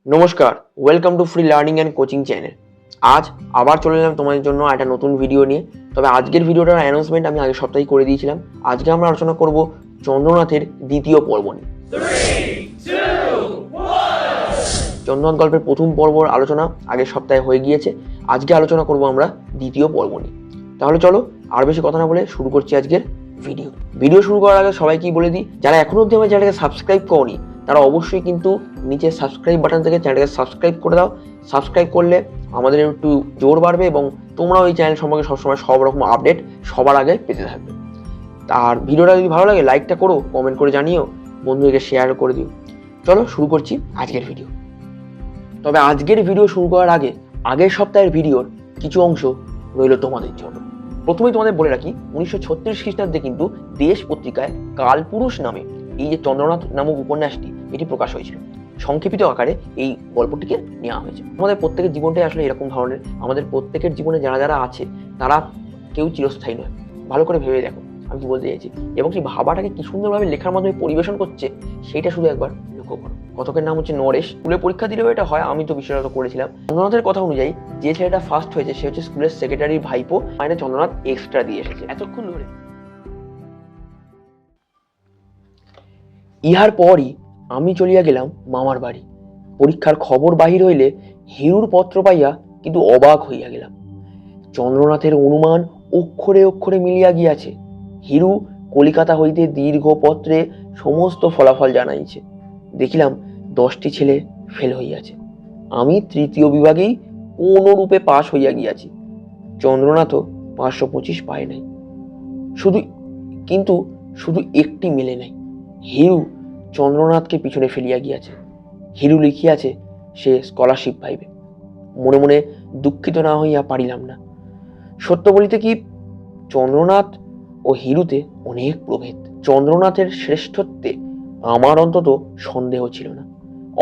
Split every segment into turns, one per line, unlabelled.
নমস্কার, welcome to free learning and coaching channel. আজ আবার চলে এলাম তোমাদের জন্য একটা নতুন ভিডিও নিয়ে। তবে আজকের ভিডিওটার অ্যানাউন্সমেন্ট আমি আগের সপ্তাহেই করে দিয়েছিলাম। আজকে আমরা আলোচনা করব চন্দ্রনাথের দ্বিতীয় পর্ব নিয়ে। চন্দ্রনাথ গল্পের প্রথম পর্বর আলোচনা আগের সপ্তাহে হয়ে গিয়েছে। আজকে আলোচনা করব আমরা দ্বিতীয় পর্ব নিয়ে। তাহলে চলো আর বেশি কথা না বলে শুরু করছি আজকের ভিডিও শুরু করার আগে সবাইকেই বলে দিই, যারা এখনো অবধি আমার চ্যানেলটাকে সাবস্ক্রাইব করনি তারা অবশ্যই কিন্তু নিচে সাবস্ক্রাইব বাটন থেকে চ্যানেলটাকে সাবস্ক্রাইব করে দাও। সাবস্ক্রাইব করলে আমাদের একটু জোর বাড়বে এবং তোমরাও এই চ্যানেল সম্পর্কে সবসময় সব রকম আপডেট সবার আগে পেতে থাকবে। আর ভিডিওটা যদি ভালো লাগে লাইকটা করো, কমেন্ট করে জানিও, বন্ধুদেরকে শেয়ার করে দিও। চলো শুরু করছি আজকের ভিডিও। তবে আজকের ভিডিও শুরু করার আগে আগের সপ্তাহের ভিডিওর কিছু অংশ রইল তোমাদের জন্য। প্রথমেই তোমাদের বলে রাখি, 1936 খ্রিস্টাব্দে কিন্তু দেশ পত্রিকায় কালপুরুষ নামে এই যে চন্দ্রনাথ নামক উপন্যাসটি এটি প্রকাশ হয়েছিল। সংক্ষেপিত আকারে এই গল্পটিকে নেওয়া হয়েছে। আমাদের প্রত্যেকের জীবনটাই আসলে এরকম ধরনের। আমাদের প্রত্যেকের জীবনে যারা যারা আছে তারা কেউ চিরস্থায়ী নয়। ভালো করে ভেবে দেখো আমি কি বলতে চাইছি, এবং সেই ভাবাটাকে কি সুন্দরভাবে লেখার মাধ্যমে পরিবেশন করছে সেইটা শুধু একবার লক্ষ্য করো। কথকের নাম হচ্ছে নরেশ। স্কুলে পরীক্ষা দিলেও এটা হয়, আমি তো বিষয়টা করেছিলাম। চন্দ্রনাথের কথা অনুযায়ী যে ছেলেটা ফার্স্ট হয়েছে সে হচ্ছে স্কুলের সেক্রেটারির ভাইপো, মানে চন্দ্রনাথ এক্সট্রা দিয়ে এসেছে এতক্ষণ ধরে। ইহার পরই আমি চলিয়া গেলাম মামার বাড়ি। পরীক্ষার খবর বাহির হইলে হিরুর পত্র পাইয়া কিন্তু অবাক হইয়া গেলাম। চন্দ্রনাথের অনুমান অক্ষরে অক্ষরে মিলিয়া গিয়াছে। হিরু কলিকাতা হইতে দীর্ঘ পত্রে সমস্ত ফলাফল জানাইছে। দেখিলাম 10টি ছেলে ফেল হইয়াছে। আমি তৃতীয় বিভাগেই কোনরূপে পাশ হইয়া গিয়াছি। চন্দ্রনাথও 525 পায় নাই। শুধু একটি মেলে নাই। হিরু চন্দ্রনাথকে পিছনে ফেলিয়া গিয়াছে। হিরু লিখিয়াছে সে স্কলারশিপ পাইবে। মনে মনে দুঃখিত না হইয়া পারিলাম না। সত্য বলিতে কি, চন্দ্রনাথ ও হিরুতে অনেক প্রভেদ। চন্দ্রনাথের শ্রেষ্ঠত্বে আমার অন্তত সন্দেহ ছিল না।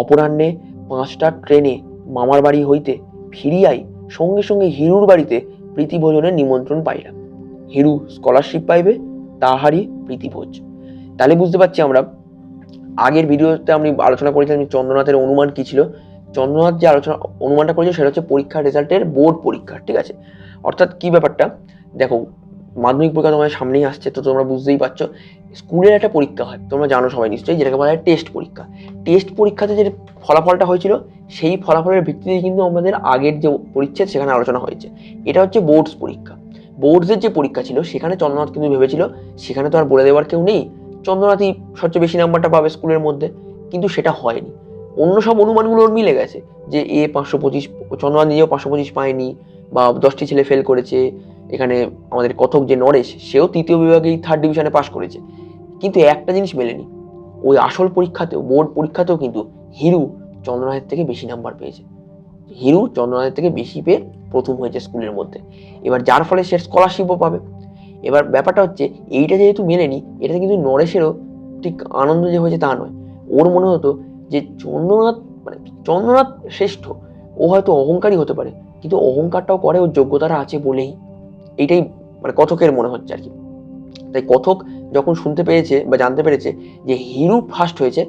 অপরাহ্নে 5টার ট্রেনে মামার বাড়ি হইতে ফিরিয়াই সঙ্গে সঙ্গে হিরুর বাড়িতে প্রীতিভোজনের নিমন্ত্রণ পাইলাম। হিরু স্কলারশিপ পাইবে, তাহারই প্রীতিভোজ। তাহলে বুঝতে পারছি আমরা আগের ভিডিওতে আমি আলোচনা করেছিলাম চন্দ্রনাথের অনুমান কি ছিল। চন্দ্রনাথ যে অনুমানটা করেছিল সেটা হচ্ছে পরীক্ষার রেজাল্টের বোর্ড পরীক্ষা, ঠিক আছে। অর্থাৎ কি ব্যাপারটা দেখো, মাধ্যমিক পরীক্ষা তোমার সামনেই আসছে, তো তোমরা বুঝতেই পারছো স্কুলের একটা পরীক্ষা হয়, তোমরা জানো সবাই নিশ্চয়ই, যেটাকে বলা হয় টেস্ট পরীক্ষা। টেস্ট পরীক্ষাতে যে ফলাফলটা হয়েছিল সেই ফলাফলের ভিত্তিতে কিন্তু আমাদের আগের যে পরিচ্ছেদ সেখানে আলোচনা হয়েছে। এটা হচ্ছে বোর্ডস পরীক্ষা। বোর্ডসের যে পরীক্ষা ছিল সেখানে চন্দ্রনাথ কিন্তু ভেবেছিল সেখানে তো আর বলে দেওয়ার কেউ নেই, চন্দ্রনাথই সবচেয়ে বেশি নাম্বারটা পাবে স্কুলের মধ্যে, কিন্তু সেটা হয়নি। অন্য সব অনুমানগুলো ওর মিলে গেছে যে 525, চন্দ্রনাথ নিজেও 525 পায়নি, বা 10টি ছেলে ফেল করেছে। এখানে আমাদের কথক যে নরেশ সেও তৃতীয় বিভাগেই 3rd ডিভিশনে পাশ করেছে। কিন্তু একটা জিনিস মেলেনি, ওই আসল পরীক্ষাতেও বোর্ড পরীক্ষাতেও কিন্তু হিরু চন্দ্রনাথের থেকে বেশি নাম্বার পেয়েছে। হিরু চন্দ্রনাথের থেকে বেশি পেয়ে প্রথম হয়েছে স্কুলের মধ্যে। এবার যার ফলে সে স্কলারশিপও পাবে। এবার ব্যাপারটা হচ্ছে এইটা যেহেতু মেলেনি, এটাতে কিন্তু নরেশেরও ঠিক আনন্দ যে হয়েছে তা নয়। ওর মনে হতো যে চন্দ্রনাথ শ্রেষ্ঠ, ও হয়তো অহংকারী হতে পারে, কিন্তু অহংকারটাও করে ওর যোগ্যতাটা আছে বলেই, এইটাই কথকের মনে হচ্ছে আর কি। তাই কথক যখন শুনতে পেরেছে বা জানতে পেরেছে যে হিরু ফার্স্ট হয়েছে,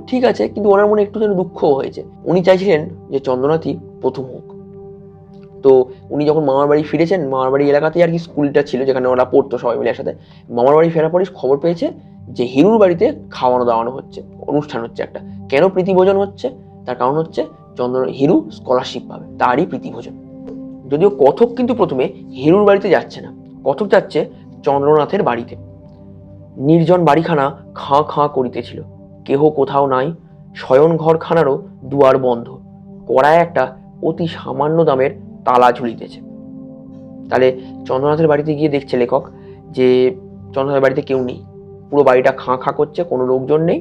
ঠিক আছে, কিন্তু ওনার মনে একটু যেন দুঃখও হয়েছে। উনি চাইছিলেন যে চন্দ্রনাথই প্রথম হোক। তো উনি যখন মামার বাড়ি ফিরেছেন, মামার বাড়ি এলাকাতেই আর কি স্কুলটা ছিল যেখানে ওরা পড়তো সবাই মিলে একসাথে। মামার বাড়ি ফেরার পরই খবর পেয়েছে যে হিরুর বাড়িতে খাওয়ানো দাওয়ানো হচ্ছে, অনুষ্ঠান হচ্ছে একটা। কেন প্রীতিভোজন হচ্ছে? তার কারণ হচ্ছে হিরু স্কলারশিপ পাবে, তারই প্রীতিভোজন। যদিও কথক কিন্তু প্রথমে হিরুর বাড়িতে যাচ্ছে না, কথক যাচ্ছে চন্দ্রনাথের বাড়িতে। নির্জন বাড়িখানা খাঁ খাঁ করিতেছিল, কেহ কোথাও নাই। শয়ন ঘরখানারও দুয়ার বন্ধ, কড়ায় একটা অতি সামান্য দামের তালা ঝুলিতেছে। তাহলে চন্দ্রনাথের বাড়িতে গিয়ে দেখছে লেখক যে চন্দ্রনাথের বাড়িতে কেউ নেই, পুরো বাড়িটা খাঁ খাঁ করছে, কোনো লোকজন নেই।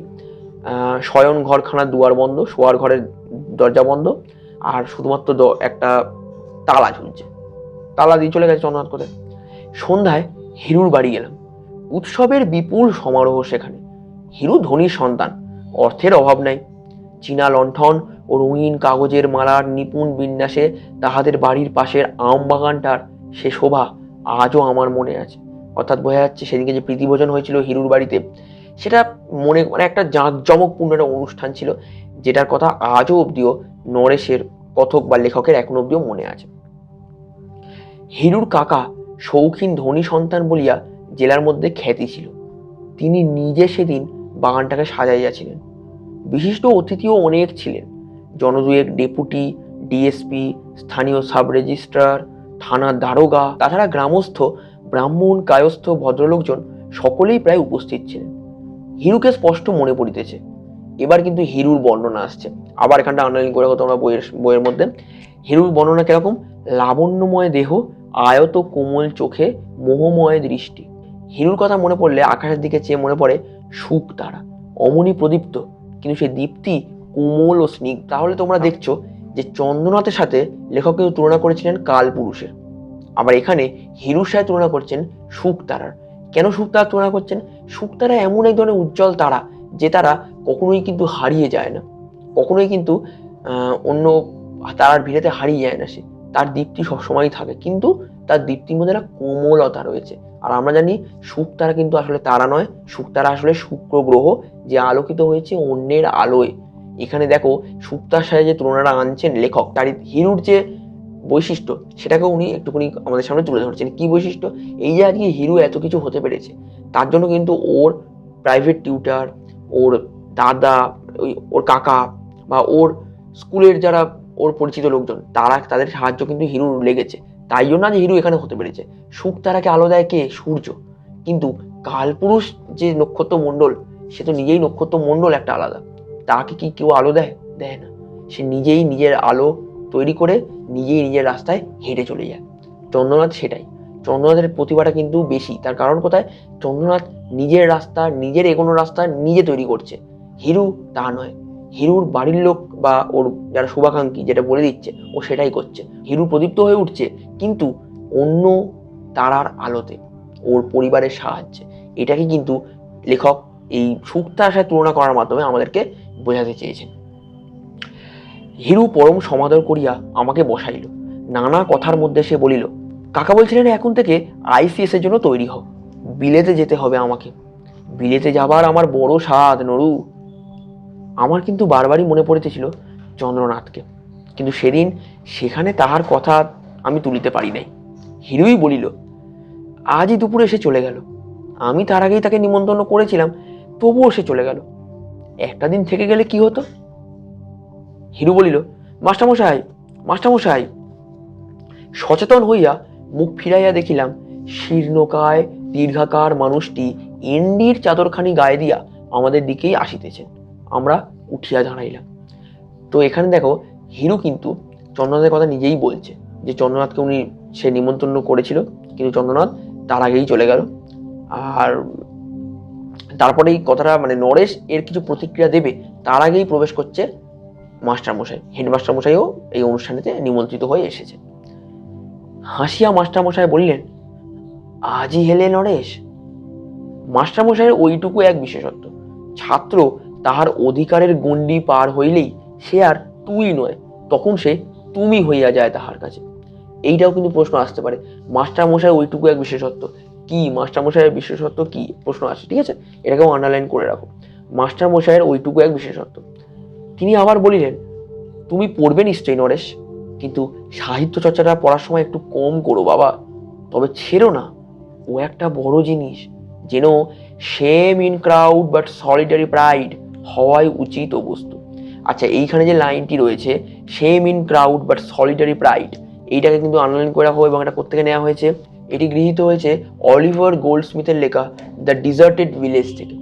শয়ন ঘরখানার দুয়ার বন্ধ, শোয়ার ঘরের দরজা বন্ধ, আর শুধুমাত্র একটা তালা ঝুলছে। তালা দিয়ে চলে গেছে চন্দ্রনাথ কোথায়। সন্ধ্যায় হিরুর বাড়ি গেলাম। উৎসবের বিপুল সমারোহ সেখানে। হিরু ধনীর সন্তান, অর্থের অভাব নাই। চীনা লণ্ঠন ও রঙিন কাগজের মালার নিপুণ বিন্যাসে তাহাদের বাড়ির পাশের আম বাগানটার সে শোভা আজও আমার মনে আছে। অর্থাৎ বোঝা যাচ্ছে সেদিকে যে প্রীতিভোজন হয়েছিল হিরুর বাড়িতে, সেটা মনে একটা জাঁকজমকপূর্ণ একটা অনুষ্ঠান ছিল, যেটার কথা আজও অবধিও নরেশের কথক বা লেখকের এখনো অবধিও মনে আছে। হিরুর কাকা শৌখিন ধনী সন্তান বলিয়া জেলার মধ্যে খ্যাতি ছিল। তিনি নিজে সেদিন বাগানটাকে সাজাইয়াছিলেন। বিশিষ্ট অতিথিও অনেক ছিলেন। জনদুয়েক ডেপুটি, ডিএসপি, স্থানীয় সাব রেজিস্ট্রার, থানার দারোগা, তাছাড়া গ্রামস্থ ব্রাহ্মণ কায়স্থ ভদ্রলোকজন সকলেই প্রায় উপস্থিত ছিলেন। হিরুকে স্পষ্ট মনে পড়িতেছে। এবার কিন্তু হিরুর বর্ণনা আসছে। আবার এখানটা আন্ডারলাইন করে রাখো তোমরা বইয়ের মধ্যে। হিরুর বর্ণনা কিরকম? লাবণ্যময় দেহ, আয়ত কোমল চোখে, মোহময় দৃষ্টি। হিরুর কথা মনে পড়লে আকাশের দিকে চেয়ে মনে পড়ে সুখ তারা, অমনি প্রদীপ্ত, কিন্তু সেই দীপ্তি কোমল ও স্নিগ্ধ। তাহলে তোমরা দেখছো যে চন্দ্রনাথের সাথে লেখক কিন্তু তুলনা করেছিলেন কাল পুরুষের। আবার এখানে হিরুর সাথে তুলনা করছেন সুখ তারার। কেন সুখ তারা তুলনা করছেন? সুখ তারা এমন এক ধরনের উজ্জ্বল তারা যে তারা কখনোই কিন্তু হারিয়ে যায় না, কখনোই কিন্তু অন্য তারার ভিড়েতে হারিয়ে যায় না। সে তার দীপ্তি সবসময়ই থাকে, কিন্তু তার দীপ্তির মধ্যে একটা কোমলতা রয়েছে। আর আমরা জানি সুখ তারা কিন্তু আসলে তারা নয়, সুখ তারা আসলে শুক্র গ্রহ, যে আলোকিত হয়েছে অন্যের আলোয়। এখানে দেখো সুখ তারার সাথে যে তুলনাটা আনছেন লেখক, তার হিরুর যে বৈশিষ্ট্য সেটাকে উনি একটুখানি আমাদের সামনে তুলে ধরছেন। কি বৈশিষ্ট্য? এই যে আজকে হিরু এত কিছু হতে পেরেছে, তার জন্য কিন্তু ওর প্রাইভেট টিউটার, ওর দাদা, ওর কাকা বা ওর স্কুলের যারা ওর পরিচিত লোকজন, তাদের সাহায্য কিন্তু হিরুর লেগেছে। তাই জন্য যে হিরু এখানে হতে পেরেছে। সুখ তারাকে আলো দেয় কে? সূর্য। কিন্তু কালপুরুষ যে নক্ষত্র মণ্ডল, সে তো নিজেই নক্ষত্র মণ্ডল একটা আলাদা। তাকে কি কেউ আলো দেয়? দেয় না। সে নিজেই নিজের আলো তৈরি করে নিজেই নিজের রাস্তায় হেঁটে চলে যায়। চন্দ্রনাথ সেটাই। চন্দ্রনাথের প্রতিভাটা কিন্তু বেশি। তার কারণ কোথায়? চন্দ্রনাথ নিজের রাস্তা, নিজের এগোনো রাস্তা নিজে তৈরি করছে। হিরু তা নয়। হিরুর বাড়ির লোক বা ওর যারা শুভাকাঙ্ক্ষী যেটা বলে দিচ্ছে, ও সেটাই করছে। হিরু প্রদীপ্ত হয়ে উঠছে, কিন্তু অন্য তারার আলোতে, ওর পরিবারের সাহায্যে। এটাকে কিন্তু লেখক এই সুক্তার সাথে তুলনা করার মাধ্যমে আমাদেরকে বোঝাতে চেয়েছেন। হিরু পরম সমাদর করিয়া আমাকে বসাইল। নানা কথার মধ্যে সে বলিল, কাকা বলছিলেন এখন থেকে আইসিএস এর জন্য তৈরি হও। বিলেতে যেতে হবে আমাকে। বিলেতে যাবার আমার বড় স্বাদ নরু। আমার কিন্তু বারবারই মনে পড়িতেছিল চন্দ্রনাথকে, কিন্তু সেদিন সেখানে তাহার কথা আমি তুলিতে পারি নাই। হিরুই বলিল, আজই দুপুরে এসে চলে গেল। আমি তার আগেই তাকে নিমন্ত্রণ করেছিলাম, তবুও সে চলে গেল। একটা দিন থেকে গেলে কি হতো? হিরু বলিল, মাস্টারমশাই, মাস্টারমশাই। সচেতন হইয়া মুখ ফিরাইয়া দেখিলাম শীর্ণকায় দীর্ঘাকার মানুষটি এন্ডির চাদরখানি গায়ে দিয়া আমাদের দিকেই আসিতেছেন। আমরা উঠিয়া দাঁড়াইলাম। তো এখানে দেখো হিরু কিন্তু চন্দ্রনাথের কথা নিজেই বলছে যে চন্দ্রনাথকে সে নিমন্ত্রণ করেছিল, কিন্তু চন্দ্রনাথ তার আগেই চলে গেল। আর তারপরে এই কথাটা নরেশ এর কিছু প্রতিক্রিয়া দেবে তার আগেই প্রবেশ করছে মাস্টারমশাই। হেডমাস্টারমশাইও এই অনুষ্ঠানেতে নিমন্ত্রিত হয়ে এসেছে। হাসিয়া মাস্টারমশাই বললেন, আজই হেলে নরেশ? মাস্টারমশাইয়ের ওইটুকু এক বিশেষত্ব, ছাত্র তাহার অধিকারের গণ্ডি পার হইলেই সে আর তুই নয়, তখন সে তুমি হইয়া যায় তাহার কাছে। এইটাও কিন্তু প্রশ্ন আসতে পারে, মাস্টারমশাই ওইটুকু এক বিশেষত্ব কি? মাস্টারমশাইয়ের বিশেষত্ব কি? প্রশ্ন আসে, ঠিক আছে? এটাকেও আন্ডারলাইন করে রাখো। মাস্টারমশাইয়ের ওইটুকু এক বিশেষত্ব। তিনি আবার বলিলেন, তুমি পড়বে নিশ্চয়ই নরেশ, কিন্তু সাহিত্য চর্চাটা পড়ার সময় একটু কম করো বাবা। তবে ছেড়ো না, ও একটা বড় জিনিস। যেন shame in crowd but solitary pride হওয়াই উচিত ও বস্তু। আচ্ছা, এইখানে যে লাইনটি রয়েছে, shame in crowd but solitary pride, এইটাকে কিন্তু আন্ডারলাইন করে রাখো। এবং এটা কোত্থেকে নেওয়া হয়েছে? এটি গৃহীত হয়েছে অলিভার গোল্ডস্মিথের লেখা দ্য ডিজার্টেড ভিলেজ থেকে।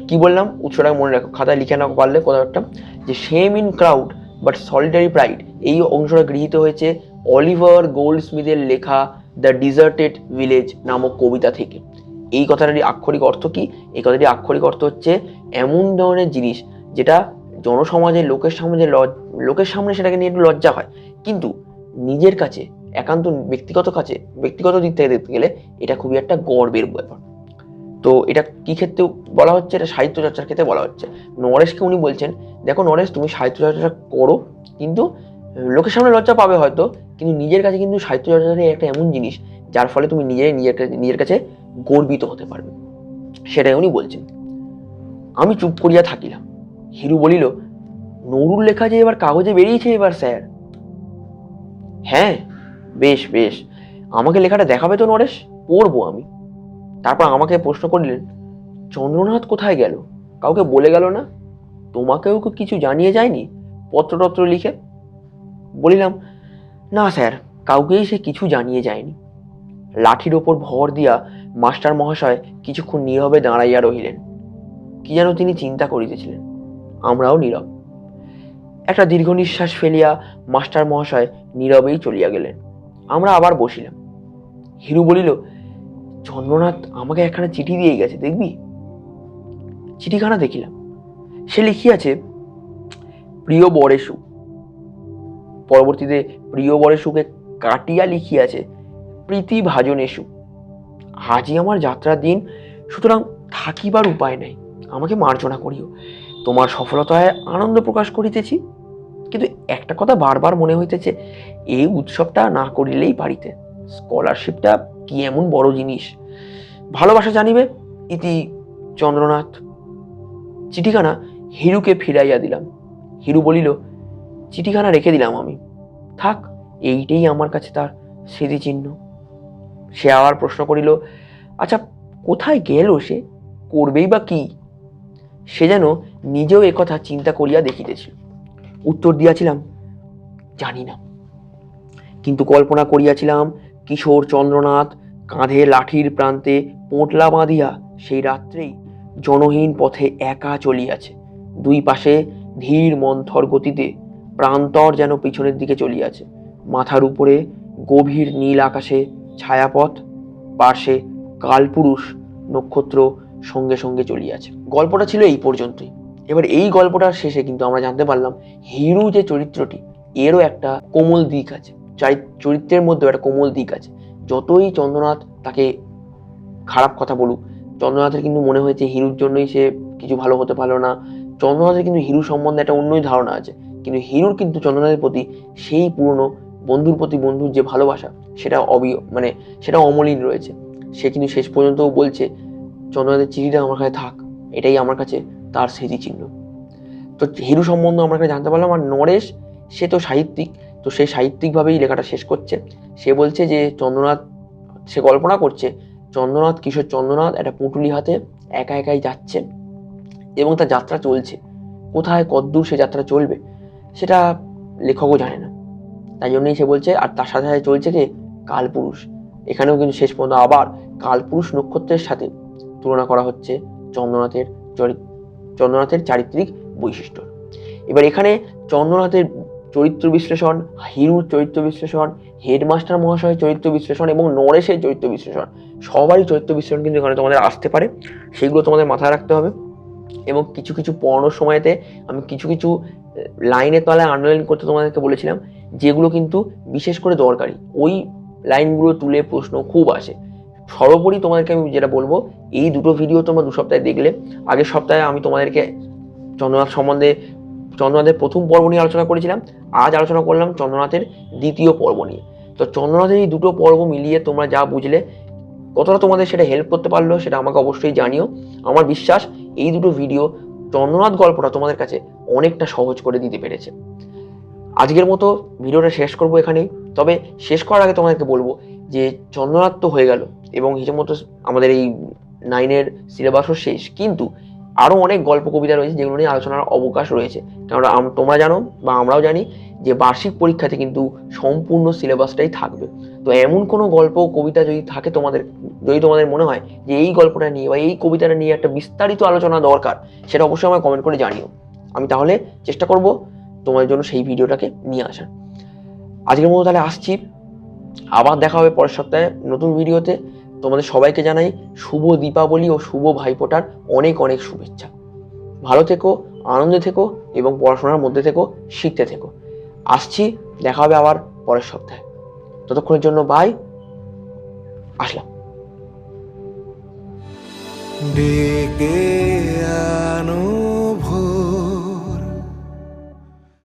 কি বললাম? উৎসটাকে মনে রাখো, খাতায় লিখে না পারলে কথাটা, যে shame in crowd but solitary pride, এই অংশটা গৃহীত হয়েছে অলিভার গোল্ডস্মিথের লেখা দ্য ডিজার্টেড ভিলেজ নামক কবিতা থেকে। এই কথাটারই আক্ষরিক অর্থ কি? এই কথাটি আক্ষরিক অর্থ হচ্ছে এমন ধরনের জিনিস যেটা জনসমাজে লোকের সামনে সেটাকে নিয়ে একটু লজ্জা হয়, কিন্তু নিজের কাছে একান্ত ব্যক্তিগত দিক থেকে দেখতে গেলে এটা খুবই একটা গর্বের ব্যাপার। তো এটা কি ক্ষেত্রে বলা হচ্ছে? এটা সাহিত্য চর্চার ক্ষেত্রে বলা হচ্ছে। নরেশকে উনি বলছেন, দেখো নরেশ, তুমি সাহিত্য চর্চাটা করো, কিন্তু লোকের সামনে লজ্জা পাবে হয়তো, কিন্তু নিজের কাছে কিন্তু সাহিত্য চর্চাটা একটা এমন জিনিস যার ফলে তুমি নিজের কাছে গর্বিত হতে পারবে। সেটাই উনি বলছেন। আমি চুপ করিয়া থাকিলাম। হিরু বলিল, নুরুল লেখা যে এবার কাগজে বেরিয়েছে এবার স্যার। হ্যাঁ, বেশ বেশ, আমাকে লেখাটা দেখাবে তো নরেশ, পড়বো আমি। তারপর আমাকে প্রশ্ন করলেন, চন্দ্রনাথ কোথায় গেল? কাউকে বলে গেল না? তোমাকেও কিছু জানিয়ে যায়নি পত্রটত্র লিখে? বলিলাম, না স্যার, কাউকেই সে কিছু জানিয়ে যায়নি। লাঠির ওপর ভর দিয়া মাস্টার মহাশয় কিছুক্ষণ নীরবে দাঁড়াইয়া রহিলেন। কি যেন তিনি চিন্তা করিতেছিলেন। আমরাও নীরব। একটা দীর্ঘ নিঃশ্বাস ফেলিয়া মাস্টার মহাশয় নীরবেই চলিয়া গেলেন। আমরা আবার বসিলাম। হিরু বলিল, চন্দ্রনাথ আমাকে একখানা চিঠি দিয়ে গেছে, দেখবি? চিঠিখানা দেখিলাম। সে লিখিয়াছে, প্রিয় বরেশু। পরবর্তীতে প্রিয় বরেশুকে কাটিয়া লিখিয়াছে, প্রীতি ভাজনেশু। আজই আমার যাত্রার দিন, সুতরাং থাকিবার উপায় নাই। আমাকে মার্জনা করিও। তোমার সফলতায় আনন্দ প্রকাশ করিতেছি, কিন্তু একটা কথা বারবার মনে হইতেছে, এই উৎসবটা না করিলেই পারিতে। স্কলারশিপটা কি এমন বড় জিনিস। ভালোবাসা জানিবে, ইতি চন্দ্রনাথ। চিঠিখানা হিরুকে ফিরাইয়া দিলাম। হিরু বলিল, চিঠিখানা রেখে দিলাম আমি, থাক, এইটাই আমার কাছে তার স্মৃতিচিহ্ন। সে আবার প্রশ্ন করিল, আচ্ছা, কোথায় গেল সে? করবেই বা কি? সে যেন নিজেও একথা চিন্তা করিয়া দেখিতেছিল। উত্তর দিয়াছিলাম, জানি না, কিন্তু কল্পনা করিয়াছিলাম কিশোর চন্দ্রনাথ কাঁধে লাঠির প্রান্তে পোঁটলা বাঁধিয়া সেই রাত্রেই জনহীন পথে একা চলিয়াছে। দুই পাশে ধীর মন্থর গতিতে প্রান্তর যেন পিছনের দিকে চলিয়াছে। মাথার উপরে গভীর নীল আকাশে ছায়াপথ, পাশে কালপুরুষ নক্ষত্র সঙ্গে সঙ্গে চলিয়াছে। গল্পটা ছিল এই পর্যন্তই। এবার এই গল্পটার শেষে কিন্তু আমরা জানতে পারলাম হিরু যে চরিত্রটি, এরও একটা কোমল দিক আছে। চরিত্রের মধ্যে একটা কোমল দিক আছে। যতই চন্দ্রনাথ তাকে খারাপ কথা বলুক, চন্দ্রনাথের কিন্তু মনে হয়েছে হিরুর জন্যই সে কিছু ভালো হতে পারলো না। চন্দ্রনাথের কিন্তু হিরু সম্বন্ধে একটা অন্যই ধারণা আছে, কিন্তু হিরুর কিন্তু চন্দ্রনাথের প্রতি সেই পুরনো বন্ধুর প্রতি বন্ধুর যে ভালোবাসা, সেটা সেটা অমলিন রয়েছে। সে কিন্তু শেষ পর্যন্ত বলছে, চন্দ্রনাথের চিঠিটা আমার কাছে থাক, এটাই আমার কাছে তার স্মৃতিচিহ্ন। তো হিরু সম্বন্ধে আমরা এখানে জানতে পারলাম। আর নরেশ, সে তো সাহিত্যিক, তো সে সাহিত্যিকভাবেই লেখাটা শেষ করছে। সে বলছে যে চন্দ্রনাথ, সে কল্পনা করছে চন্দ্রনাথ, কিশোর চন্দ্রনাথ একটা পুঁটুলি হাতে একা একাই যাচ্ছে এবং তার যাত্রা চলছে। কোথায় কতদূর সে যাত্রা চলবে সেটা লেখকও জানে না। তাই জন্যই সে বলছে, আর তার সাথে সাথে চলছে যে কালপুরুষ। এখানেও কিন্তু শেষ পর্যন্ত আবার কালপুরুষ নক্ষত্রের সাথে তুলনা করা হচ্ছে চন্দ্রনাথের চারিত্রিক বৈশিষ্ট্য। এবার এখানে চন্দ্রনাথের চরিত্র বিশ্লেষণ, হিরুর চরিত্র বিশ্লেষণ, হেডমাস্টার মহাশয়ের চরিত্র বিশ্লেষণ এবং নরেশের চরিত্র বিশ্লেষণ, সবারই চরিত্র বিশ্লেষণ কিন্তু এখানে তোমাদের আসতে পারে। সেগুলো তোমাদের মাথায় রাখতে হবে। এবং কিছু কিছু পড়ানোর সময়তে আমি কিছু কিছু লাইনের তলায় আন্ডারলাইন করতে তোমাদেরকে বলেছিলাম, যেগুলো কিন্তু বিশেষ করে দরকারি। ওই লাইনগুলো তুলে প্রশ্ন খুব আসে। সর্বোপরি তোমাদেরকে আমি যেটা বলবো, এই দুটো ভিডিও তোমরা 2 সপ্তাহে দেখলে। আগের সপ্তাহে আমি তোমাদেরকে চন্দ্রনাথের প্রথম পর্ব নিয়ে আলোচনা করেছিলাম। আজ আলোচনা করলাম চন্দ্রনাথের দ্বিতীয় পর্ব নিয়ে। তো চন্দ্রনাথের এই দুটো পর্ব মিলিয়ে তোমরা যা বুঝলে, কতটা তোমাদের সেটা হেল্প করতে পারলো সেটা আমাকে অবশ্যই জানিও। আমার বিশ্বাস এই দুটো ভিডিও চন্দ্রনাথ গল্পটা তোমাদের কাছে অনেকটা সহজ করে দিতে পেরেছে। আজকের মতো ভিডিওটা শেষ করবো এখানেই। তবে শেষ করার আগে তোমাদেরকে বলবো যে চন্দ্রনাথ তো হয়ে গেল এবং হিসেব মতো আমাদের এই 9-এর সিলেবাসও শেষ, কিন্তু আরও অনেক গল্প কবিতা রয়েছে যেগুলো নিয়ে আলোচনার অবকাশ রয়েছে। কেননা তোমরা জানো বা আমরাও জানি যে বার্ষিক পরীক্ষাতে কিন্তু সম্পূর্ণ সিলেবাসটাই থাকবে। তো এমন কোনো গল্প কবিতা যদি থাকে যদি তোমাদের মনে হয় যে এই গল্পটা নিয়ে বা এই কবিতাটা নিয়ে একটা বিস্তারিত আলোচনা দরকার, সেটা অবশ্যই আমায় কমেন্ট করে জানিও। আমি তাহলে চেষ্টা করব তোমাদের জন্য সেই ভিডিওটাকে নিয়ে আসার। আজকের মতো তাহলে আসছি, আবার দেখা হবে পরের সপ্তাহে নতুন ভিডিওতে। তোমাদের সবাইকে জানাই শুভ দীপাবলি ও শুভ ভাইফোঁটার অনেক অনেক শুভেচ্ছা। ভালো থেকো, আনন্দে থেকো এবং পড়াশোনার মধ্যে থেকো, শিখতে থেকো। আসছি, দেখা হবে আবার পরের সপ্তাহে। ততক্ষণের জন্য বাই, আসলাম।
ডেকে আনো